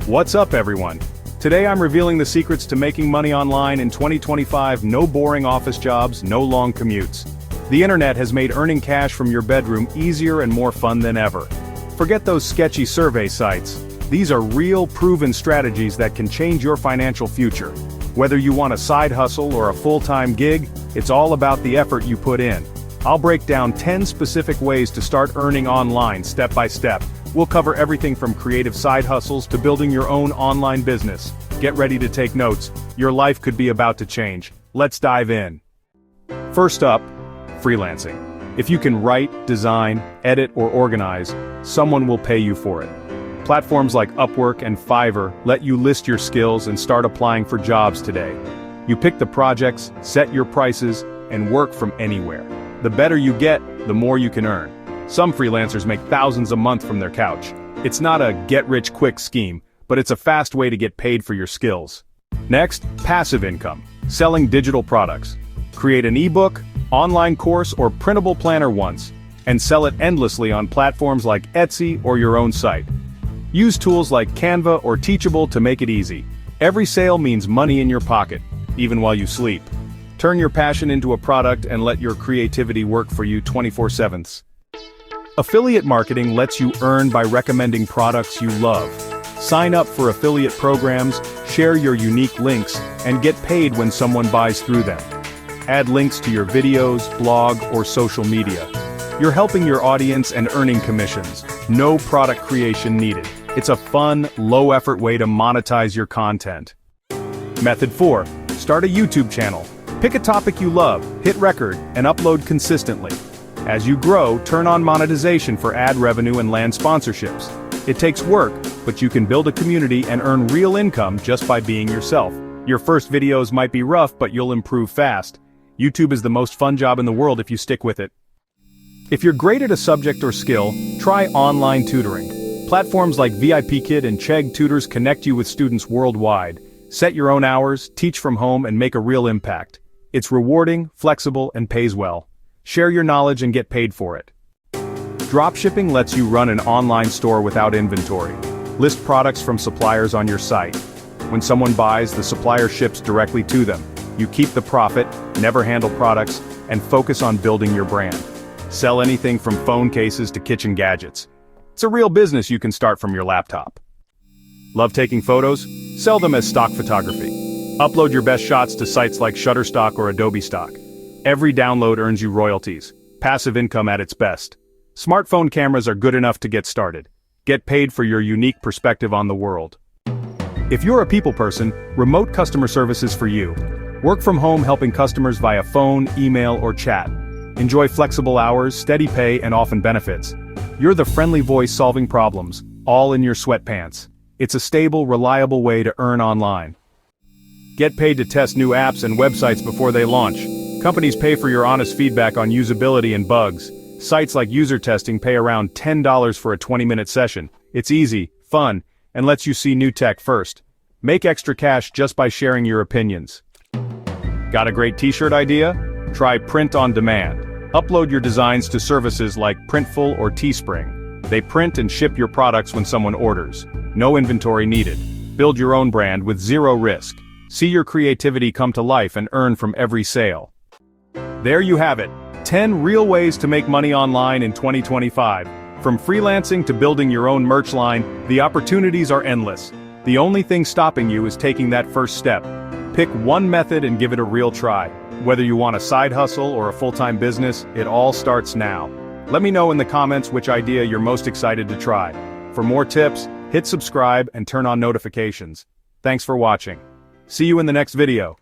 What's up, everyone? Today I'm revealing the secrets to making money online in 2025. No boring office jobs, no long commutes. The internet has made earning cash from your bedroom easier and more fun than ever. Forget those sketchy survey sites. These are real, proven strategies that can change your financial future. Whether you want a side hustle or a full-time gig, it's all about the effort you put in. I'll break down 10 specific ways to start earning online step by step. We'll cover everything from creative side hustles to building your own online business. Get ready to take notes. Your life could be about to change. Let's dive in. First up, freelancing. If you can write, design, edit, or organize, someone will pay you for it. Platforms like Upwork and Fiverr let you list your skills and start applying for jobs today. You pick the projects, set your prices, and work from anywhere. The better you get, the more you can earn. Some freelancers make thousands a month from their couch. It's not a get-rich-quick scheme, but it's a fast way to get paid for your skills. Next, passive income. Selling digital products. Create an ebook, online course, or printable planner once, and sell it endlessly on platforms like Etsy or your own site. Use tools like Canva or Teachable to make it easy. Every sale means money in your pocket, even while you sleep. Turn your passion into a product and let your creativity work for you 24/7. Affiliate marketing lets you earn by recommending products you love. Sign up for affiliate programs, share your unique links, and get paid when someone buys through them. Add links to your videos, blog, or social media. You're helping your audience and earning commissions. No product creation needed. It's a fun, low-effort way to monetize your content. Method 4. Start a YouTube channel. Pick a topic you love, hit record, and upload consistently. As you grow, turn on monetization for ad revenue and land sponsorships. It takes work, but you can build a community and earn real income just by being yourself. Your first videos might be rough, but you'll improve fast. YouTube is the most fun job in the world if you stick with it. If you're great at a subject or skill, try online tutoring. Platforms like VIPKid and Chegg Tutors connect you with students worldwide. Set your own hours, teach from home, and make a real impact. It's rewarding, flexible, and pays well. Share your knowledge and get paid for it. Dropshipping lets you run an online store without inventory. List products from suppliers on your site. When someone buys, the supplier ships directly to them. You keep the profit, never handle products, and focus on building your brand. Sell anything from phone cases to kitchen gadgets. It's a real business you can start from your laptop. Love taking photos? Sell them as stock photography. Upload your best shots to sites like Shutterstock or Adobe Stock. Every download earns you royalties. Passive income at its best. Smartphone cameras are good enough to get started. Get paid for your unique perspective on the world. If you're a people person, remote customer service is for you. Work from home helping customers via phone, email, or chat. Enjoy flexible hours, steady pay, and often benefits. You're the friendly voice solving problems, all in your sweatpants. It's a stable, reliable way to earn online. Get paid to test new apps and websites before they launch. Companies pay for your honest feedback on usability and bugs. Sites like User Testing pay around $10 for a 20-minute session. It's easy, fun, and lets you see new tech first. Make extra cash just by sharing your opinions. Got a great t-shirt idea? Try print on demand. Upload your designs to services like Printful or Teespring. They print and ship your products when someone orders. No inventory needed. Build your own brand with zero risk. See your creativity come to life and earn from every sale. There you have it. 10 real ways to make money online in 2025. From freelancing to building your own merch line, the opportunities are endless. The only thing stopping you is taking that first step. Pick one method and give it a real try. Whether you want a side hustle or a full-time business, it all starts now. Let me know in the comments which idea you're most excited to try. For more tips, hit subscribe and turn on notifications. Thanks for watching. See you in the next video.